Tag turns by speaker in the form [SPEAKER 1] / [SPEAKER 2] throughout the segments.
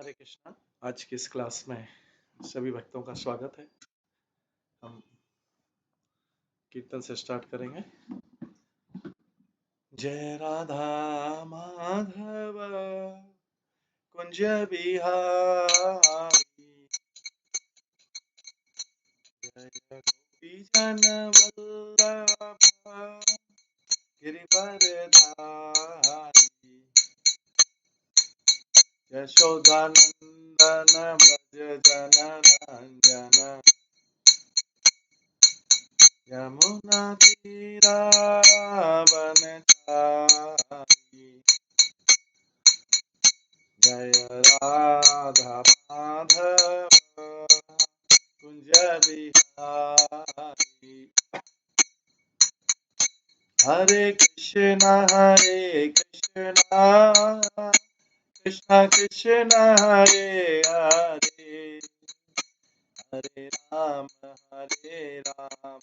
[SPEAKER 1] हरे कृष्णा। आज की इस क्लास में सभी भक्तों का स्वागत है। हम कीर्तन से स्टार्ट करेंगे। जय राधा माधव कुंज बिहारी, जय गोपी जन वल्लभ गिरिवरधारी, यशोदानंदन व्रज जनरंजन, यमुना तीरावनचारी, जय राधा माधव कुंज बिहारी। हरे कृष्णा कृष्णा कृष्णा हरे हरे, हरे राम राम हरे हरे,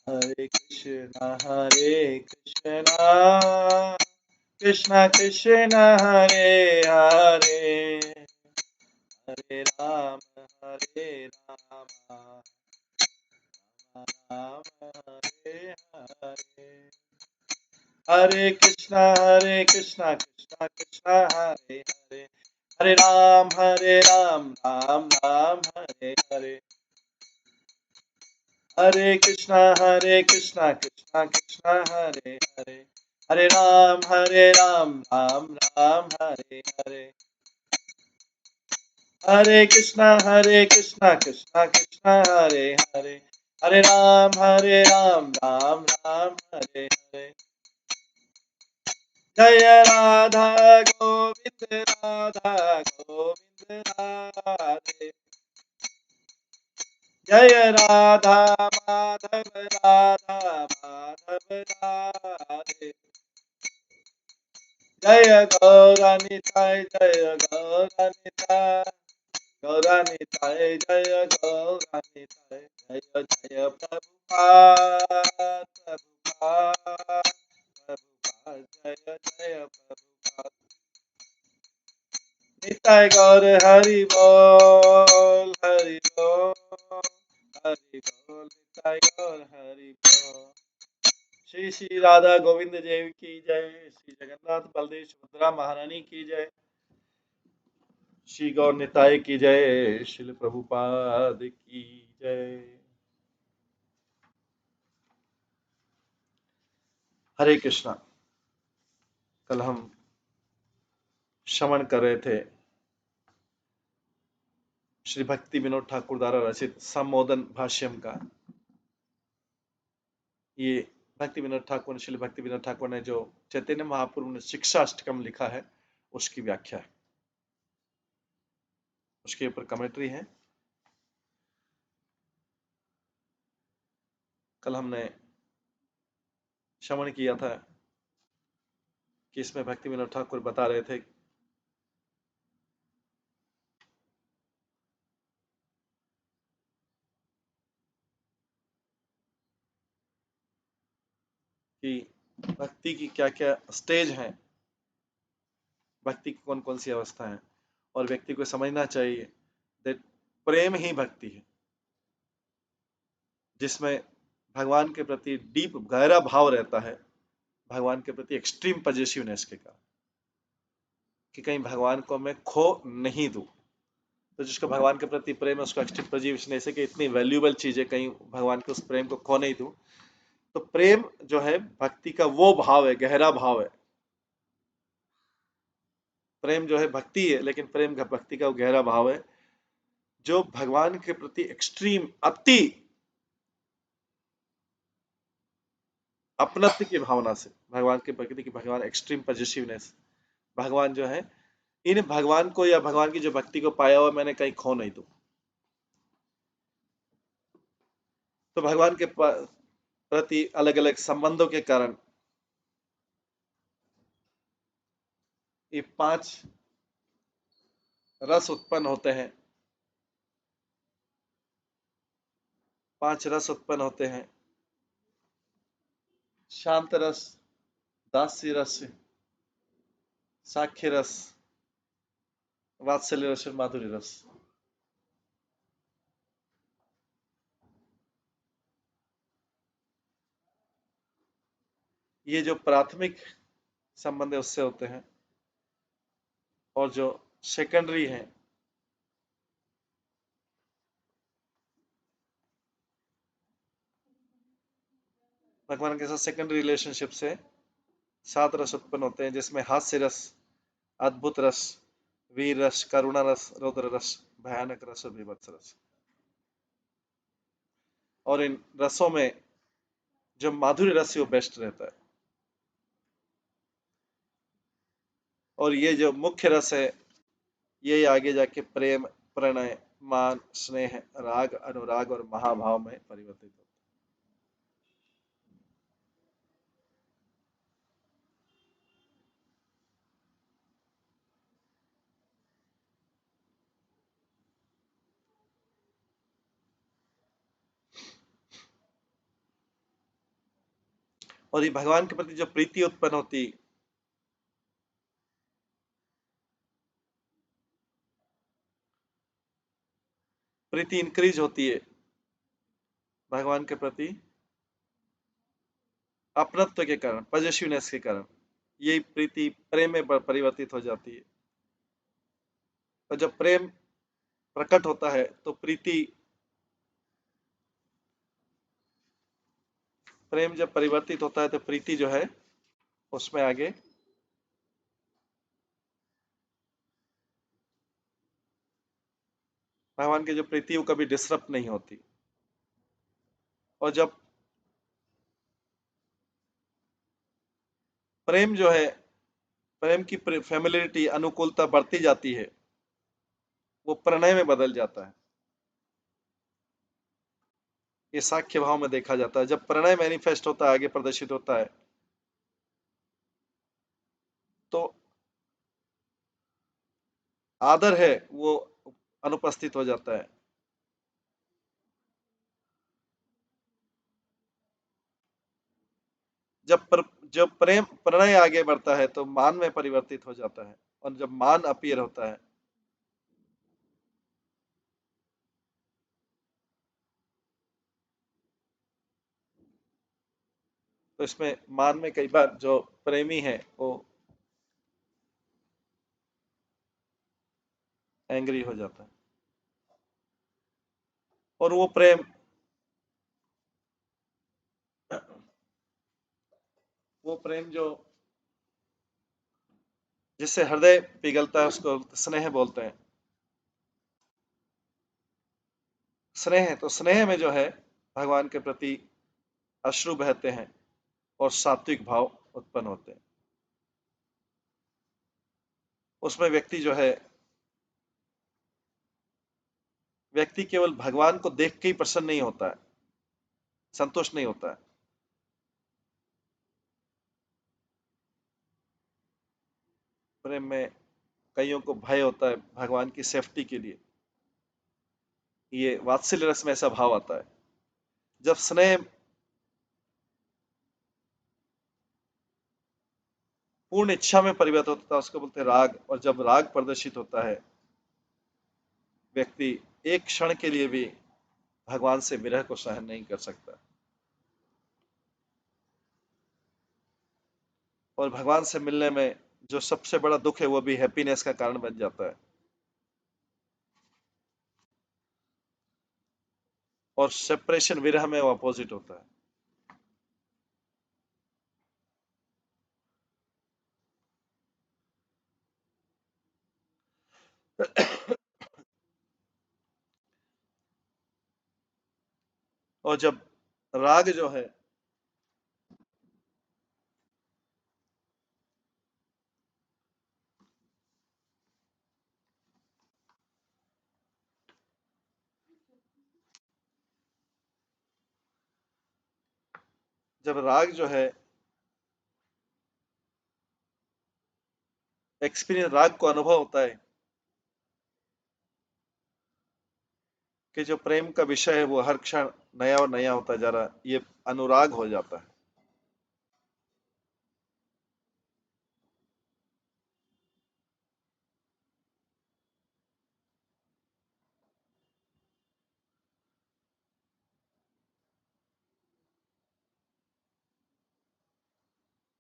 [SPEAKER 1] हरे कृष्णा कृष्णा कृष्णा हरे हरे, हरे राम राम हरे हरे, हरे कृष्णा कृष्णा कृष्णा हरे हरे, हरे राम राम हरे हरे, हरे कृष्णा कृष्णा कृष्णा हरे हरे, हरे राम राम राम हरे हरे, हरे कृष्णा कृष्णा कृष्णा हरे हरे, हरे राम राम राम हरे हरे, हरे कृष्णा कृष्णा कृष्णा हरे हरे, हरे राम राम राम हरे हरे, जय राधा गोविंद राधे, जय राधा माधव राधे, जय गौरानिताय गौरानिताय जय गौरानिताय, जय जय प्रभुपाद जय जय प्रभुपाद, निताय गौर हरि बोल निताय गौर हरि बोल। श्री श्री राधा गोविंद देव की जय, श्री जगन्नाथ बलदेव सुभद्रा महारानी की जय, श्री गौर निताय की जय, श्रील प्रभुपाद की जय। हरे कृष्णा। कल हम श्रवण कर रहे थे श्री भक्ति विनोद ठाकुर द्वारा रचित संबोधन भाष्यम का। ये भक्ति विनोद ठाकुर, श्री भक्ति विनोद ठाकुर ने जो चैतन्य महाप्रभु ने शिक्षा अष्टकम लिखा है उसकी व्याख्या है, उसके ऊपर कमेंट्री है। कल हमने श्रवण किया था कि इसमें भक्ति विनोद ठाकुर बता रहे थे कि भक्ति की क्या क्या स्टेज हैं, भक्ति की कौन कौन सी अवस्था है, और व्यक्ति को समझना चाहिए दैट प्रेम ही भक्ति है, जिसमें भगवान के प्रति डीप गहरा भाव रहता है, भगवान के प्रति एक्सट्रीम पॉजिटिवनेस के कारण, कि कहीं भगवान को मैं खो नहीं दूं। तो जिसको भगवान के प्रति प्रेम है उसको एक्सट्रीम पॉजिटिवनेस है कि इतनी वैल्यूएबल चीजें कहीं भगवान के उस प्रेम को खो नहीं दूं। तो प्रेम जो है भक्ति का वो भाव है, गहरा भाव है। प्रेम जो है भक्ति है, लेकिन प्रेम का भक्ति का वो गहरा भाव है जो भगवान के प्रति एक्सट्रीम अति अपनत्व की भावना से, भगवान के प्रकृति की, भगवान एक्सट्रीम पॉजिटिवनेस, भगवान जो है इन भगवान को या भगवान की जो भक्ति को पाया हुआ मैंने कहीं खो नहीं दूं। तो भगवान के प्रति अलग अलग संबंधों के कारण ये 5 रस उत्पन्न होते हैं। 5 रस उत्पन्न होते हैं। शांत रस, दास्य रस, साख्य रस, वात्सल्य रस और माधुर्य रस। ये जो प्राथमिक संबंध है उससे होते हैं, और जो सेकेंडरी है भगवान के साथ सेकेंडरी रिलेशनशिप से 7 रस उत्पन्न होते हैं, जिसमें हास्य रस, अद्भुत रस, वीर रस, करुणा रस, रौद्र रस, भयानक रस और बीभत्स रस। और इन रसों में जो माधुर्य रस है वो बेस्ट रहता है। और ये जो मुख्य रस है ये आगे जाके प्रेम, प्रणय, मान, स्नेह, राग, अनुराग और महाभाव में परिवर्तित होता है। और ये भगवान के प्रति जो प्रीति उत्पन्न होती, प्रीति इंक्रीज होती है भगवान के प्रति अपनत्व के कारण, पॉजिटिवनेस के कारण, ये प्रीति प्रेम में परिवर्तित हो जाती है। और जब प्रेम प्रकट होता है तो प्रेम जब परिवर्तित होता है तो प्रीति जो है उसमें आगे भगवान की जो प्रीति वो कभी डिसरप्ट नहीं होती। और जब प्रेम जो है, प्रेम की फेमिलियरिटी, अनुकूलता बढ़ती जाती है, वो प्रणय में बदल जाता है। ये साख्य भाव में देखा जाता है। जब प्रणय मैनिफेस्ट होता है, आगे प्रदर्शित होता है, तो आदर है वो अनुपस्थित हो जाता है। जब जब प्रेम प्रणय आगे बढ़ता है तो मान में परिवर्तित हो जाता है। और जब मान अपीयर होता है तो इसमें मान में कई बार जो प्रेमी है वो एंग्री हो जाता है। और वो प्रेम, वो प्रेम जो जिससे हृदय पिघलता है उसको स्नेह बोलते हैं। स्नेह, तो स्नेह में जो है भगवान के प्रति अश्रु बहते हैं और सात्विक भाव उत्पन्न होते हैं। उसमें व्यक्ति केवल भगवान को देख के ही प्रसन्न नहीं होता है, संतुष्ट नहीं होता है। प्रेम में कईयों को भय होता है भगवान की सेफ्टी के लिए। ये वात्सल्य रस में ऐसा भाव आता है। जब स्नेह पूर्ण इच्छा में परिवर्तित होता है उसको बोलते हैं राग। और जब राग प्रदर्शित होता है, व्यक्ति एक क्षण के लिए भी भगवान से विरह को सहन नहीं कर सकता और भगवान से मिलने में जो सबसे बड़ा दुख है वो भी हैप्पीनेस का कारण बन जाता है। और सेपरेशन, विरह में वो अपोजिट होता है। और जब राग जो है जब राग जो है एक्सपीरियंस, राग को अनुभव होता है कि जो प्रेम का विषय है वो हर क्षण नया और नया होता जा रहा है, ये अनुराग हो जाता है।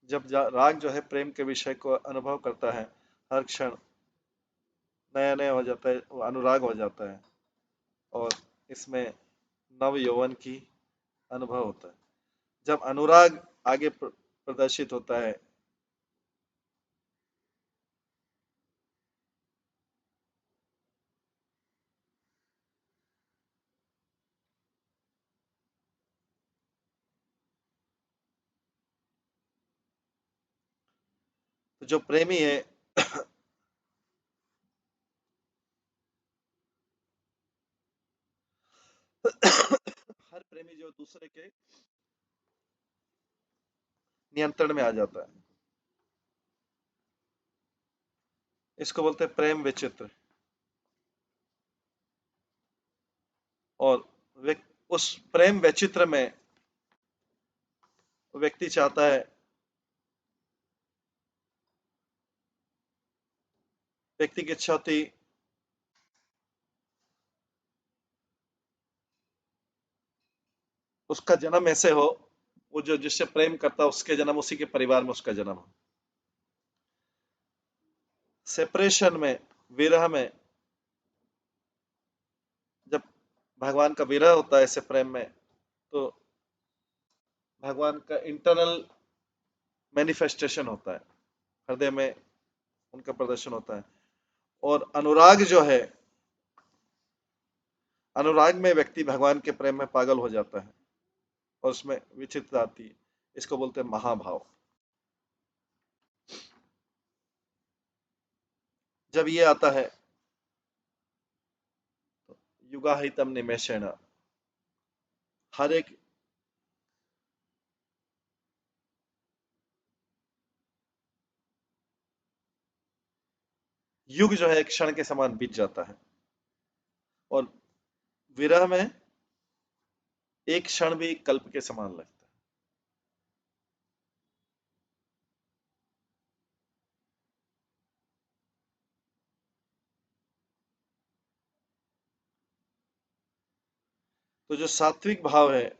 [SPEAKER 1] जब राग जो है प्रेम के विषय को अनुभव करता है, हर क्षण नया नया हो जाता है, वो अनुराग हो जाता है, और इसमें नव यौवन की अनुभव होता है। जब अनुराग आगे प्रदर्शित होता है, तो जो प्रेमी है हर प्रेमी जो दूसरे के नियंत्रण में आ जाता है, इसको बोलते हैं प्रेम विचित्र। और उस प्रेम वैचित्र में व्यक्ति चाहता है, व्यक्ति की इच्छा होती उसका जन्म ऐसे हो, वो जो जिससे प्रेम करता है उसके जन्म, उसी के परिवार में उसका जन्म हो। सेपरेशन में, विरह में, जब भगवान का विरह होता है ऐसे प्रेम में, तो भगवान का इंटरनल मैनिफेस्टेशन होता है, हृदय में उनका प्रदर्शन होता है। और अनुराग जो है, अनुराग में व्यक्ति भगवान के प्रेम में पागल हो जाता है, और उसमें विचित्रता आती है, इसको बोलते हैं महाभाव। जब ये आता है तो युगाहितम निमेषेण, हर एक युग जो है एक क्षण के समान बीत जाता है, और विरह में एक क्षण भी कल्प के समान लगता है। तो जो सात्विक भाव है,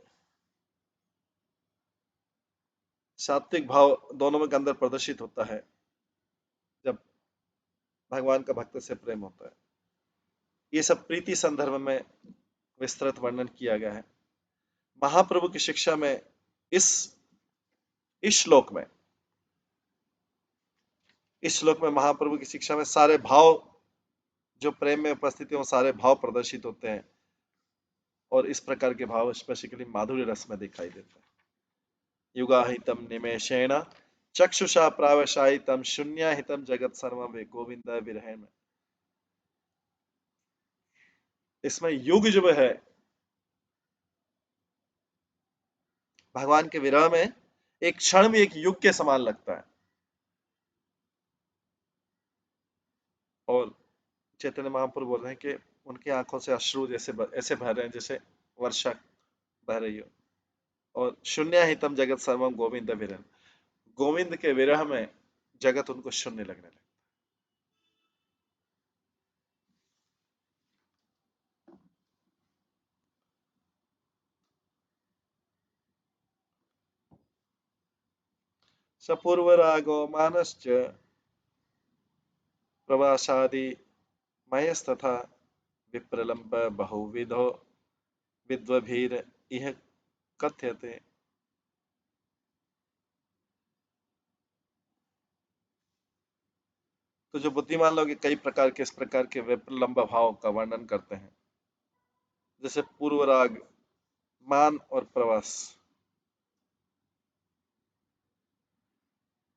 [SPEAKER 1] सात्विक भाव दोनों में के अंदर प्रदर्शित होता है जब भगवान का भक्त से प्रेम होता है। ये सब प्रीति संदर्भ में विस्तृत वर्णन किया गया है। महाप्रभु की शिक्षा में इस इस श्लोक में इस श्लोक में महाप्रभु की शिक्षा में सारे भाव जो प्रेम में उपस्थित है वो सारे भाव प्रदर्शित होते हैं, और इस प्रकार के भाव स्पेसिफिकली माधुर्य रस में दिखाई देते हैं। युगाहितम निमेषेण चक्षुषा प्रावशायितम शून्याहितम जगत सर्वम वे गोविंद विरहेण। इसमें युग जो है भगवान के विरह में एक क्षण भी एक युग के समान लगता है, और चैतन्य महाप्रभु बोल रहे हैं कि उनकी आंखों से अश्रु जैसे ऐसे बह रहे हैं जैसे वर्षा बह रही हो। और शून्य हितम जगत सर्वम गोविंद विरह, गोविंद के विरह में जगत उनको शून्य लगने लगे। सपूर्व रागो मानश्च प्रवासादि मयस्तथा विप्रलंब बहुविधो विद्वभीर इह कथ्यते। तो जो बुद्धिमान लोग कई प्रकार के इस प्रकार के विप्रलंब भाव का वर्णन करते हैं, जैसे पूर्व राग, मान और प्रवास।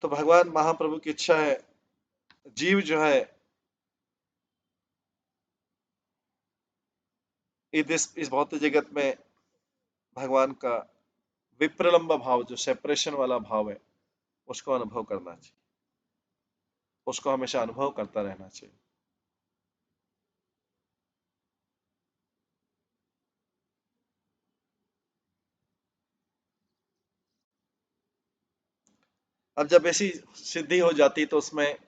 [SPEAKER 1] तो भगवान महाप्रभु की इच्छा है जीव जो है इस भौतिक जगत में भगवान का विप्रलंब भाव, जो सेपरेशन वाला भाव है, उसको अनुभव करना चाहिए, उसको हमेशा अनुभव करता रहना चाहिए। अब जब ऐसी सिद्धि हो जाती तो उसमें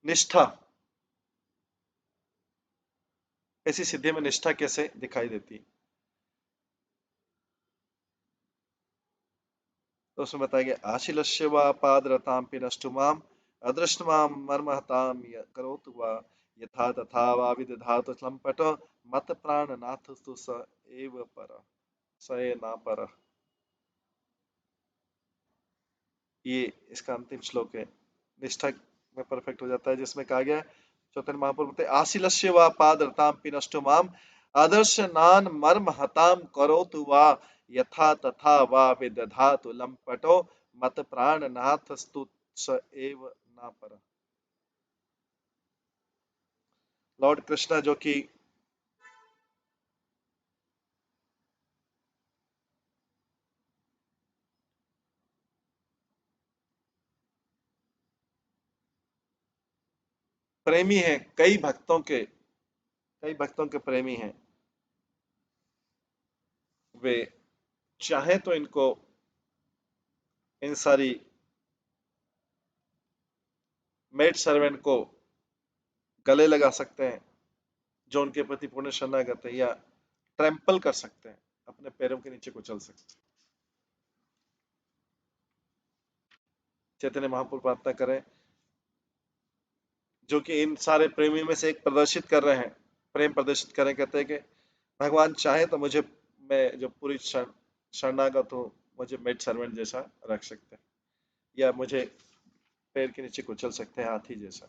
[SPEAKER 1] निष्ठा, ऐसी सिद्धि में निष्ठा कैसे दिखाई देती, तो उसमें बताया गया आशिलस्य वा पादरताम पिनष्टुमाम अदृष्टमाम मर्महताम करोतु वा यथा तथा वा विदधातु लंपटो मत प्राणनाथस्तु स एव पर, स ए ना पर। ये इसका अंतिम श्लोक है, निष्ठा में परफेक्ट हो जाता है, जिसमें कहा गया है चैतन्य महाप्रभु बोलते आशिलस्य वा पादरताम पिनष्टु माम आदर्श नान मर्म हताम करोतु वा यथा तथा वा विदधातु लंपटो मत प्राण नाथ स्तु स एव ना पर। लॉर्ड कृष्णा जो कि प्रेमी हैं, कई भक्तों के प्रेमी हैं, वे चाहे तो इनको, इन सारी मेड सर्वेंट को गले लगा सकते हैं, जो उनके प्रति पूर्ण शरणागत है, या ट्रैम्पल कर सकते हैं, अपने पैरों के नीचे कुचल सकते हैं। चैतन्य महाप्रभु प्रार्थना करें, जो कि इन सारे प्रेमियों में से एक प्रदर्शित कर रहे हैं, प्रेम प्रदर्शित करें, कहते हैं कि भगवान चाहे तो मुझे, मैं जो पूरी शरणागत हूँ, मुझे मेड सर्वेंट जैसा रख सकते हैं, या मुझे पैर के नीचे कुचल सकते हैं हाथी जैसा,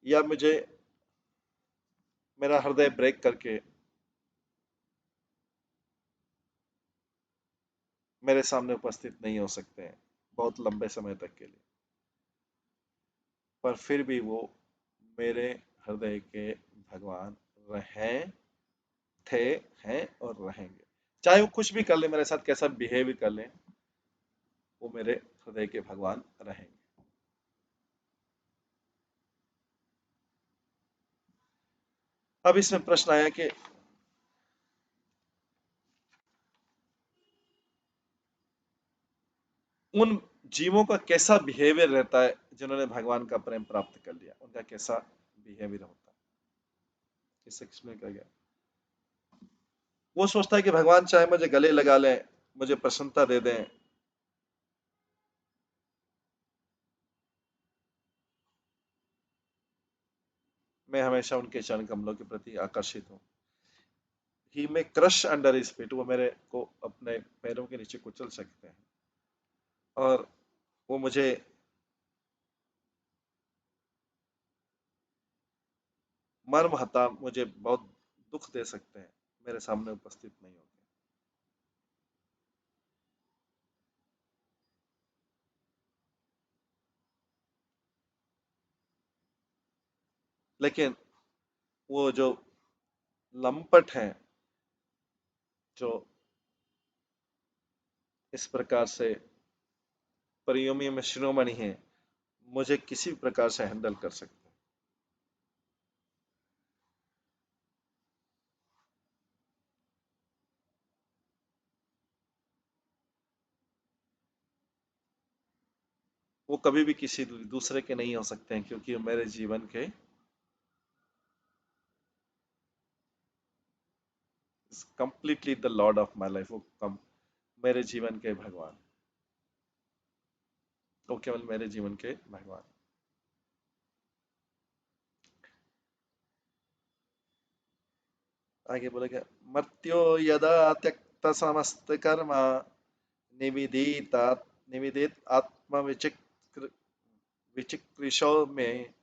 [SPEAKER 1] या मुझे मेरा हृदय ब्रेक करके मेरे सामने उपस्थित नहीं हो सकते हैं बहुत लंबे समय तक के लिए, पर फिर भी वो मेरे हृदय के भगवान रहें, थे, हैं और रहेंगे। चाहे वो कुछ भी कर ले मेरे साथ, कैसा बिहेव कर ले, वो मेरे हृदय के भगवान रहेंगे। अब इसमें प्रश्न आया कि उन जीवों का कैसा बिहेवियर रहता है जिन्होंने भगवान का प्रेम प्राप्त कर लिया, उनका कैसा बिहेवियर होता है, इससे एक्सप्लेन किया गया। वो सोचता है कि भगवान चाहे मुझे गले लगा लें, मुझे प्रसन्नता दे दें, मैं हमेशा उनके चरण कमलों के प्रति आकर्षित हूँ। ही में क्रश अंडर हिज फीट, वो मेरे को अपने पैरों के नीचे कुचल सकते हैं, और वो मुझे मर्म हता, मुझे बहुत दुख दे सकते हैं, मेरे सामने उपस्थित नहीं होते। लेकिन वो जो लंपट हैं, जो इस प्रकार से परियों में शिरोमणि हैं, मुझे किसी भी प्रकार से हैंडल कर सकते हैं। वो कभी भी किसी दूसरे के नहीं हो सकते हैं, क्योंकि वो मेरे जीवन के completely the Lord of my life, वो मेरे जीवन के भगवान, वो केवल मेरे जीवन के भगवान। आगे बोलेगा मर्त्यो यदा त्यक्त समस्त कर्म निविदित निविदित आत्म विचिक्रिशो में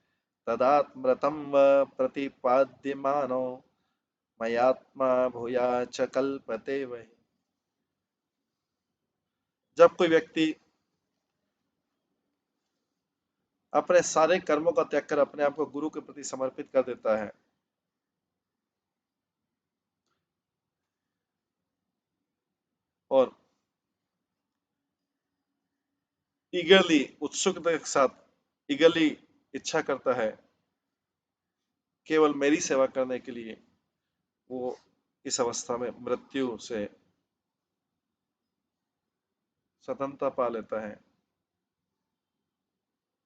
[SPEAKER 1] तदात्मृतं व प्रतिपाद्यमानो मयात्मा भूया च कल्पते वही। जब कोई व्यक्ति अपने सारे कर्मों का त्याग कर अपने आप को गुरु के प्रति समर्पित कर देता है, ईगरली, उत्सुकता के साथ ईगरली इच्छा करता है केवल मेरी सेवा करने के लिए, वो इस अवस्था में मृत्यु से स्वतंत्रता पा लेता है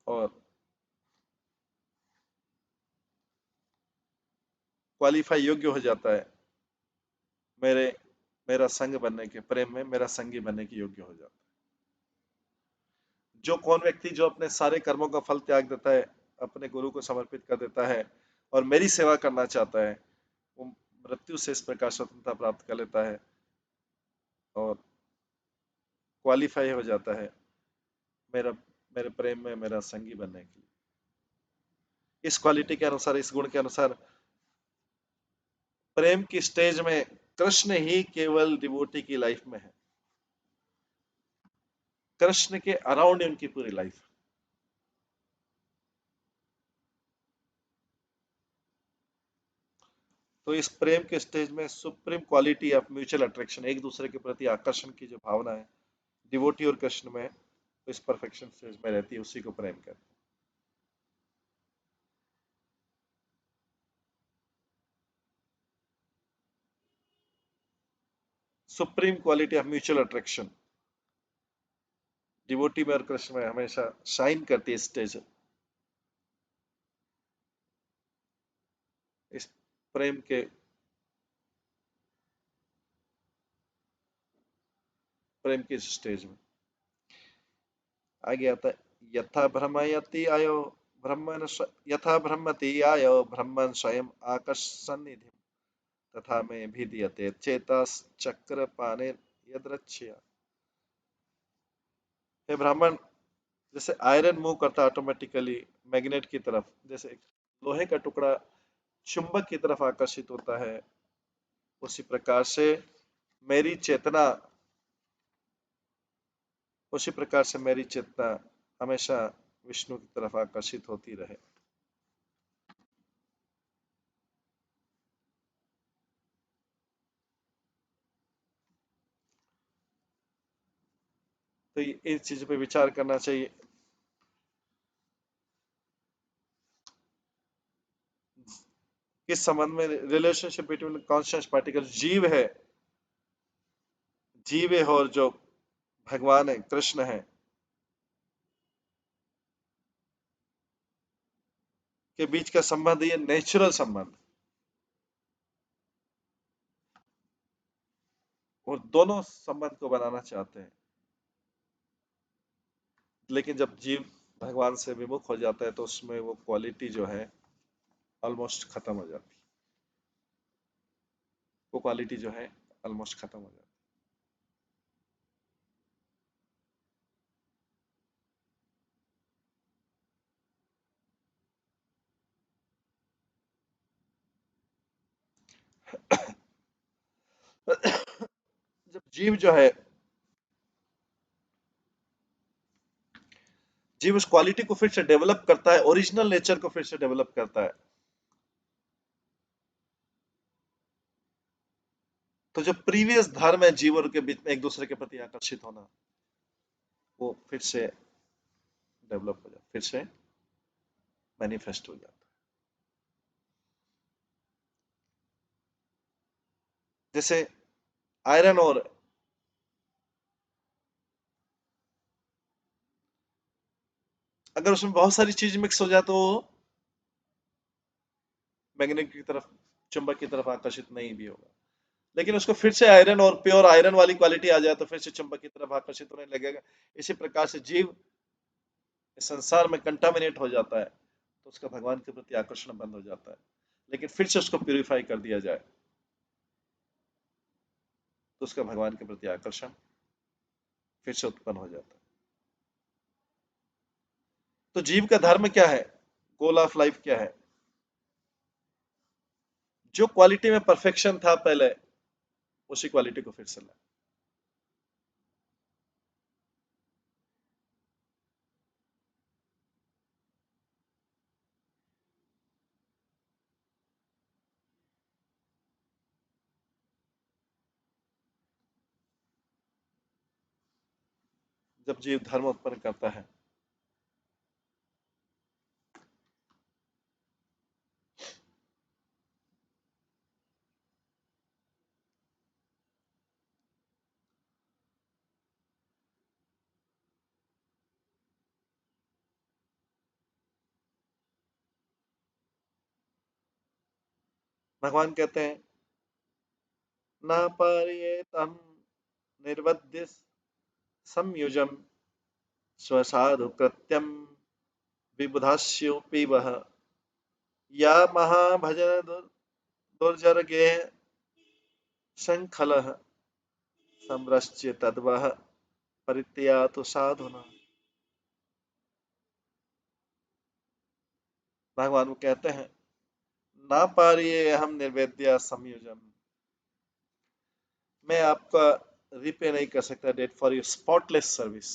[SPEAKER 1] और क्वालिफाई योग्य हो जाता है, मेरे मेरा संग बनने के, प्रेम में मेरा संगी बनने की योग्य हो जाता है। जो कौन व्यक्ति जो अपने सारे कर्मों का फल त्याग देता है, अपने गुरु को समर्पित कर देता है और मेरी सेवा करना चाहता है, वो मृत्यु से इस प्रकार स्वतंत्रता प्राप्त कर लेता है और क्वालिफाई हो जाता है मेरा मेरे प्रेम में मेरा संगी बनने के लिए। इस क्वालिटी के अनुसार, इस गुण के अनुसार प्रेम की स्टेज में कृष्ण ही केवल डिवोटी की लाइफ में है, कृष्ण के अराउंड उनकी पूरी लाइफ। तो इस प्रेम के स्टेज में supreme quality of mutual attraction, एक दूसरे के प्रति आकर्षण की जो भावना है डिवोटी और कृष्ण में, इस परफेक्शन स्टेज में रहती है, उसी को प्रेम कहते हैं। Supreme quality of mutual attraction devotee में और कृष्ण में हमेशा शाइन करती है स्टेज, इस प्रेम के, प्रेम की स्टेज में। आगे आता है, यथा भ्रमयति आयो ब्रह्मन यथा भ्रमति आयो ब्रह्मन स्वयं आकर्षन्निधि तथा में भिद्यते चेतश्चक्र पाने यदृच्छया। हे ब्राह्मण, जैसे आयरन मूव करता है ऑटोमेटिकली मैग्नेट की तरफ, जैसे एक लोहे का टुकड़ा चुंबक की तरफ आकर्षित होता है, उसी प्रकार से मेरी चेतना, उसी प्रकार से मेरी चेतना हमेशा विष्णु की तरफ आकर्षित होती रहे। तो इस चीज पे विचार करना चाहिए। किस संबंध में, रिलेशनशिप बिटवीन कॉन्शियस पार्टिकल जीव है, जीव है और जो भगवान है, कृष्ण है, के बीच का संबंध, ये नेचुरल संबंध, और दोनों संबंध को बनाना चाहते हैं। लेकिन जब जीव भगवान से विमुख हो जाता है तो उसमें वो क्वालिटी जो है ऑलमोस्ट खत्म हो जाती है, वो क्वालिटी जो है ऑलमोस्ट खत्म हो जाती है। जब जीव जो है, जीव उस क्वालिटी को फिर से डेवलप करता है, ओरिजिनल नेचर को फिर से डेवलप करता है, तो जो प्रीवियस धर्म है जीव के बीच में एक दूसरे के प्रति आकर्षित होना, वो फिर से डेवलप हो जाता, फिर से मैनिफेस्ट हो जाता। जैसे आयरन और, अगर उसमें बहुत सारी चीज मिक्स हो जाए तो वो मैग्नेट की तरफ, चुंबक की तरफ आकर्षित नहीं भी होगा। लेकिन उसको फिर से आयरन और प्योर आयरन वाली क्वालिटी आ जाए तो फिर से चुंबक की तरफ आकर्षित होने लगेगा। इसी प्रकार से जीव इस संसार में कंटामिनेट हो जाता है तो उसका भगवान के प्रति आकर्षण बंद हो जाता है। लेकिन फिर से उसको प्यूरिफाई कर दिया जाए तो उसका भगवान के प्रति आकर्षण फिर से उत्पन्न हो जाता है। तो जीव का धर्म क्या है, गोल ऑफ लाइफ क्या है? जो क्वालिटी में परफेक्शन था पहले, उसी क्वालिटी को फिर से लाए। जब जीव धर्म उत्पन्न करता है। भगवान कहते हैं न पार्येतम निर्वध्य संयुजम स्वसाधु कृत्यम विबुधास्योपि वह या महाभजन दुर्जर्गे शृंखलः समरश्च तद्वः परित्यातु साधुना। भगवान वो कहते हैं ना पारिये हम निर्वेद्य संयुजम, मैं आपका रिपे नहीं कर सकता debt for your spotless service.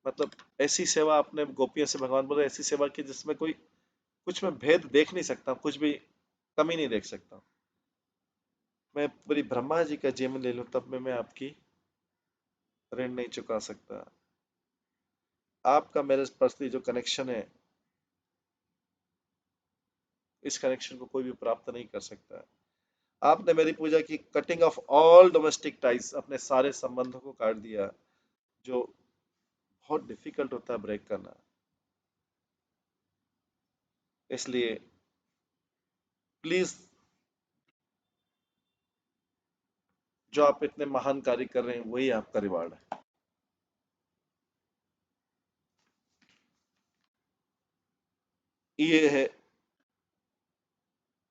[SPEAKER 1] मतलब ऐसी सेवा आपने गोपियों से, भगवान बोले ऐसी सेवा की जिसमें कोई कुछ में भेद देख नहीं सकता, कुछ भी कमी नहीं देख सकता। मैं पूरी ब्रह्मा जी का जीवन ले लूं तब में मैं आपकी ऋण नहीं चुका सकता। आपका मेरे प्रति जो कनेक्शन है, इस कनेक्शन को कोई भी प्राप्त नहीं कर सकता। आपने मेरी पूजा की, cutting of all domestic ties, अपने सारे संबंधों को काट दिया, जो बहुत डिफिकल्ट होता है ब्रेक करना। इसलिए प्लीज, जो आप इतने महान कार्य कर रहे हैं वही आपका रिवार्ड है। ये है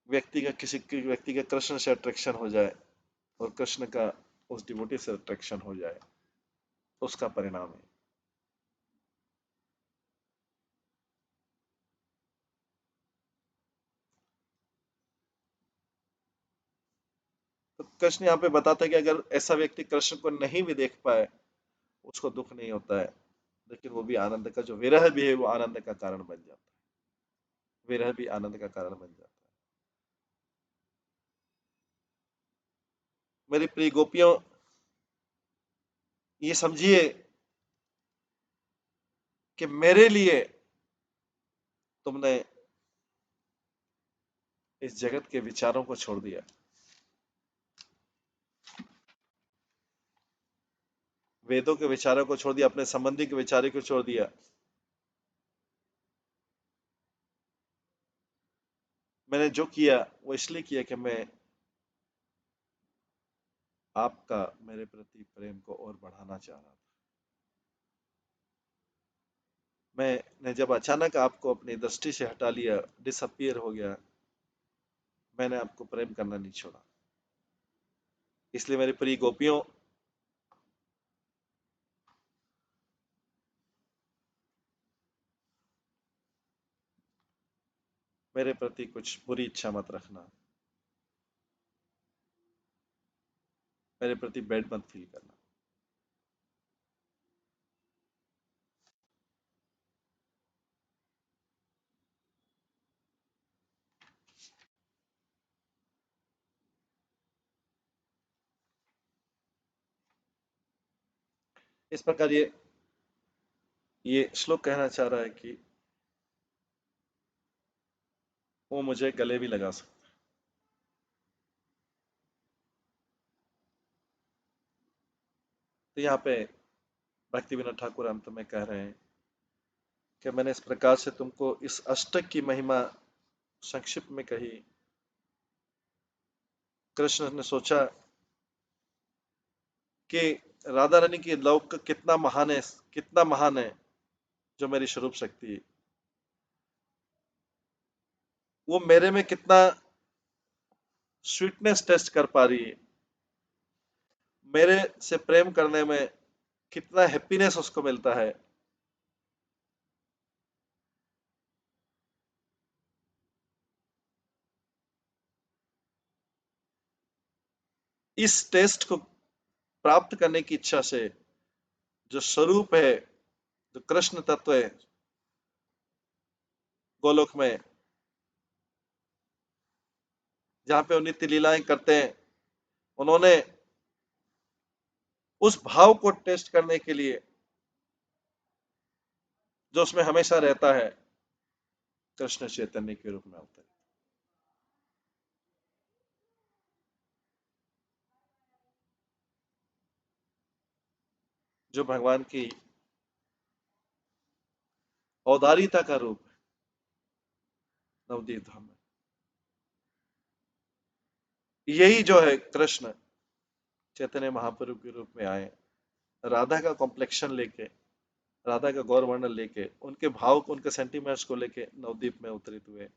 [SPEAKER 1] व्यक्ति का, किसी व्यक्ति का कृष्ण से अट्रैक्शन हो जाए और कृष्ण का उस डिवोटी से अट्रैक्शन हो जाए, उसका परिणाम है। तो कृष्ण यहाँ पे बताते हैं कि अगर ऐसा व्यक्ति कृष्ण को नहीं भी देख पाए, उसको दुख नहीं होता है, लेकिन वो भी आनंद का, जो विरह भी है वो आनंद का कारण बन जाता है। विरह भी आनंद का कारण बन जाता है। मेरी प्रिय गोपियों, ये समझिए कि मेरे लिए तुमने इस जगत के विचारों को छोड़ दिया, वेदों के विचारों को छोड़ दिया, अपने संबंधी के विचारों को छोड़ दिया। मैंने जो किया वो इसलिए किया कि मैं आपका मेरे प्रति प्रेम को और बढ़ाना चाह रहा था। मैंने जब अचानक आपको अपनी दृष्टि से हटा लिया, डिसअपियर हो गया, मैंने आपको प्रेम करना नहीं छोड़ा। इसलिए मेरी प्रिय गोपियों, मेरे प्रति कुछ बुरी इच्छा मत रखना, मेरे प्रति बैड मत फील करना। इस प्रकार ये श्लोक कहना चाह रहा है कि वो मुझे गले भी लगा सकता। तो यहाँ पे भक्ति विनोद ठाकुर अंत में कह रहे हैं कि मैंने इस प्रकार से तुमको इस अष्टक की महिमा संक्षिप्त में कही। कृष्ण ने सोचा कि राधा रानी की लौक कितना महान है, कितना महान है, जो मेरी स्वरूप शक्ति, वो मेरे में कितना स्वीटनेस टेस्ट कर पा रही है, मेरे से प्रेम करने में कितना हैप्पीनेस उसको मिलता है। इस टेस्ट को प्राप्त करने की इच्छा से, जो स्वरूप है, जो कृष्ण तत्व है गोलोक में, जहां पे वो नित्य लीलाएं करते हैं, उन्होंने उस भाव को टेस्ट करने के लिए जो उसमें हमेशा रहता है, कृष्ण चैतन्य के रूप में अवतरित। जो भगवान की औदारिता का रूप है नवदीप धाम में। यही जो है कृष्ण चैतन्य महाप्रभु के रूप में आए, राधा का कॉम्प्लेक्शन लेके, राधा का गौर वर्णन लेके, उनके भाव को, उनके सेंटिमेंट्स को लेके नवदीप में अवतरित हुए,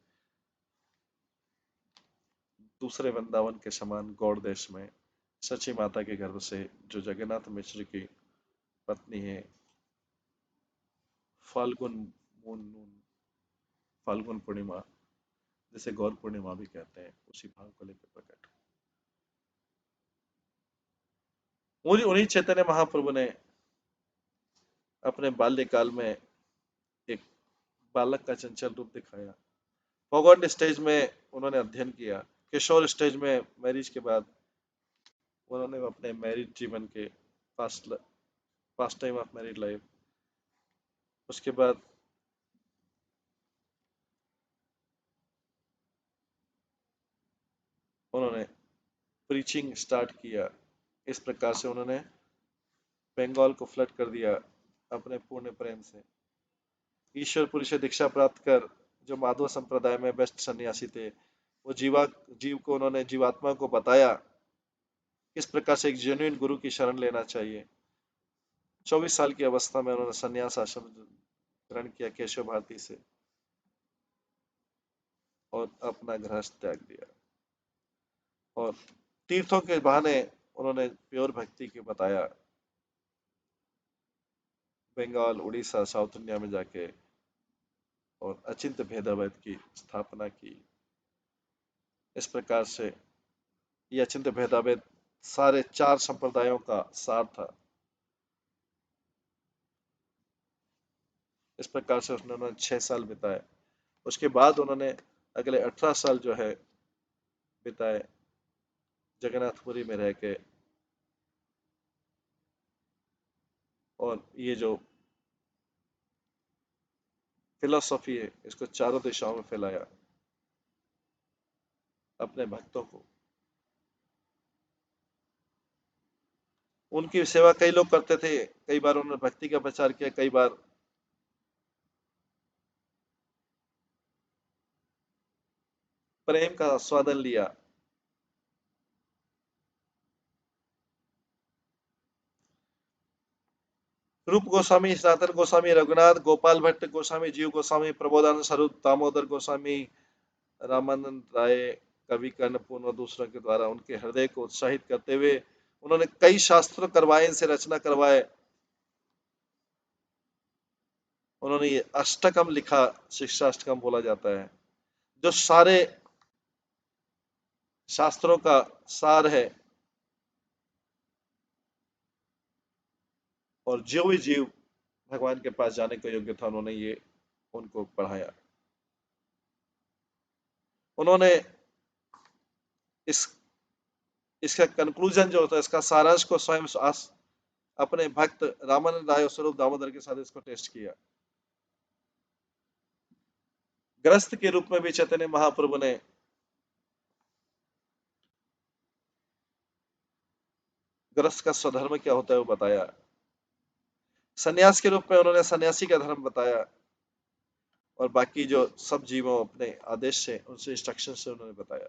[SPEAKER 1] दूसरे वृंदावन के समान गौड़ देश में सची माता के गर्भ से, जो जगन्नाथ मिश्र की पत्नी है, फाल्गुन मून, फाल्गुन पूर्णिमा जिसे गौर पूर्णिमा भी कहते हैं, उसी भाव को लेकर प्रकट। उन्हीं चैतन्य महाप्रभु ने अपने बाल्यकाल में एक बालक का चंचल रूप दिखाया। फॉरगॉटन स्टेज में उन्होंने अध्ययन किया। किशोर स्टेज में मैरिज के बाद उन्होंने अपने मैरिड जीवन के fast time of married life, उसके बाद उन्होंने प्रीचिंग स्टार्ट किया। इस प्रकार से उन्होंने बंगाल को फ्लड कर दिया अपने पूर्ण प्रेम से। ईश्वरपुरी से दीक्षा प्राप्त कर, जो माधव संप्रदाय में बेस्ट सन्यासी थे, वो जीव को, उन्होंने जीवात्मा को बताया किस प्रकार से एक जेन्युइन गुरु की शरण लेना चाहिए। 24 साल की अवस्था में उन्होंने संन्यास आश्रम ग्रहण किया केशव भारती से और अपना गृहस्थ त्याग दिया। और तीर्थों के बहाने उन्होंने प्योर भक्ति की बताया, बंगाल, उड़ीसा, साउथ इंडिया में जाके, और अचिंत भेदाभेद की स्थापना की। इस प्रकार से ये अचिंत भेदाभेद सारे 4 संप्रदायों का सार था। इस प्रकार से उन्होंने 6 साल बिताए। उसके बाद उन्होंने अगले 18 साल जो है बिताए जगन्नाथपुरी में रह के, और ये जो फिलोसॉफी है इसको चारों दिशाओं में फैलाया अपने भक्तों को। उनकी सेवा कई लोग करते थे, कई बार उन्होंने भक्ति का प्रचार किया, कई बार प्रेम का आस्वादन लिया। रूप गोस्वामी, सनातन गोस्वामी, रघुनाथ, गोपाल भट्ट गोस्वामी, जीव गोस्वामी, प्रबोधानंद स्वरूप, दामोदर गोस्वामी, रामानंद राय, कवि कर्णपूर्ण और दूसरों के द्वारा उनके हृदय को उत्साहित करते हुए उन्होंने कई शास्त्र करवाए, इनसे रचना करवाए। उन्होंने ये अष्टकम लिखा, शिक्षाष्टकम बोला जाता है, जो सारे शास्त्रों का सार है। और जो भी जीव भगवान के पास जाने का योग्य था, उन्होंने ये उनको पढ़ाया। उन्होंने इस इसका कंक्लूजन जो होता है, इसका सारांश को स्वयं अपने भक्त रामानंद राय स्वरूप दामोदर के साथ इसको टेस्ट किया। ग्रस्त के रूप में भी चैतन्य महाप्रभु ने ग्रस्त का स्वधर्म क्या होता है वो बताया। सन्यास के रूप में उन्होंने सन्यासी का धर्म बताया, और बाकी जो सब जीवों अपने आदेश से, उनसे इंस्ट्रक्शन से उन्होंने बताया।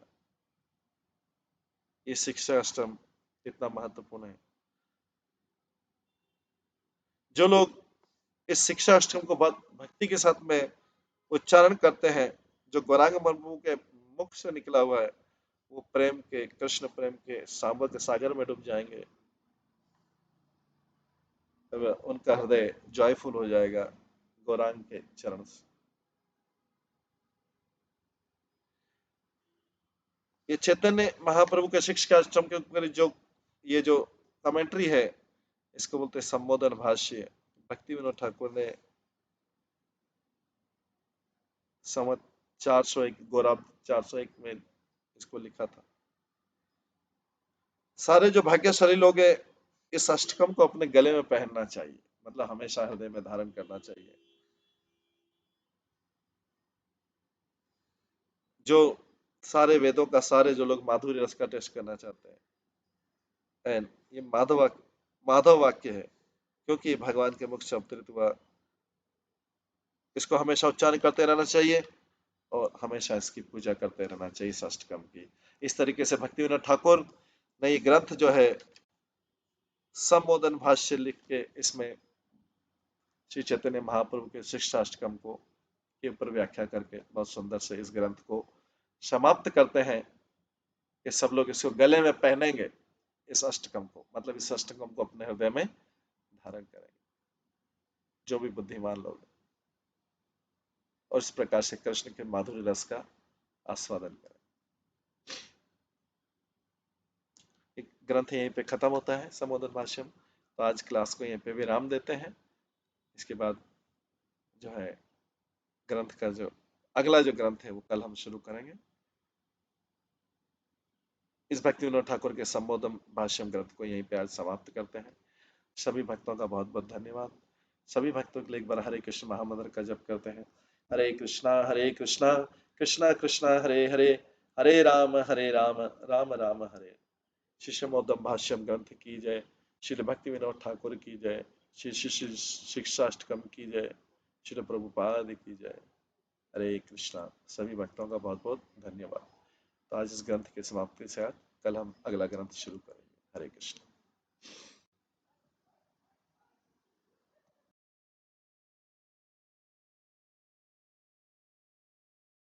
[SPEAKER 1] ये शिक्षा अष्टम इतना महत्वपूर्ण है। जो लोग इस शिक्षा अष्टम को भक्ति के साथ में उच्चारण करते हैं, जो गौरांग प्रभु के मुख से निकला हुआ है, वो प्रेम के, कृष्ण प्रेम के सागर के सागर में डूब जाएंगे। उनका हृदय जॉयफुल हो जाएगा गौरांग के चरण से। ये चैतन्य महाप्रभु के शिक्षा अष्टम के ऊपर जो ये जो कमेंट्री है, इसको बोलते हैं संबोधन भाष्य। भक्ति विनोद ठाकुर ने संवत 401 गौराब 401 में इसको लिखा था। सारे जो भाग्यशाली लोग हैं, इस अष्टकम को अपने गले में पहनना चाहिए, मतलब हमेशा हृदय में धारण करना चाहिए। जो सारे वेदों का सारे जो लोग माधुर्य रस का टेस्ट करना चाहते हैं, एंड ये माधव वाक्य है, क्योंकि ये भगवान के मुख से अवतरित हुआ। इसको हमेशा उच्चारण करते रहना चाहिए और हमेशा इसकी पूजा करते रहना चाहिए, इस अष्टकम की। इस तरीके से भक्ति विनोद ठाकुर ने ये ग्रंथ जो है संबोधन भाष्य लिख के इसमें श्री चैतन्य महाप्रभु के शिक्षाष्टकम को के ऊपर व्याख्या करके बहुत सुंदर से इस ग्रंथ को समाप्त करते हैं कि सब लोग इसको गले में पहनेंगे, इस अष्टकम को, मतलब इस अष्टकम को अपने हृदय में धारण करेंगे, जो भी बुद्धिमान लोग हैं, और इस प्रकार से कृष्ण के माधुर्य रस का आस्वादन करें। एक ग्रंथ यहीं पे खत्म होता है, संबोधन भाष्यम। तो आज क्लास को यहीं पे विराम देते हैं। इसके बाद जो है ग्रंथ का जो अगला जो ग्रंथ है वो कल हम शुरू करेंगे। इस भक्ति विनोद ठाकुर के संबोधन भाष्यम ग्रंथ को यहीं पे आज समाप्त करते हैं। सभी भक्तों का बहुत बहुत धन्यवाद। सभी भक्तों के लिए एक बार हरे कृष्ण महामंत्र का जप करते हैं। हरे कृष्णा कृष्णा कृष्णा हरे हरे, हरे राम राम राम हरे। शिष्यमोद्धम भाष्यम ग्रंथ की जय। श्री भक्ति विनोद ठाकुर की जय। श्री श्री शिक्षाष्टकम की जय। श्री प्रभुपाद की जय। हरे कृष्णा। सभी भक्तों का बहुत बहुत धन्यवाद। तो आज इस ग्रंथ की समाप्ति से कल हम अगला ग्रंथ शुरू करेंगे। हरे कृष्ण।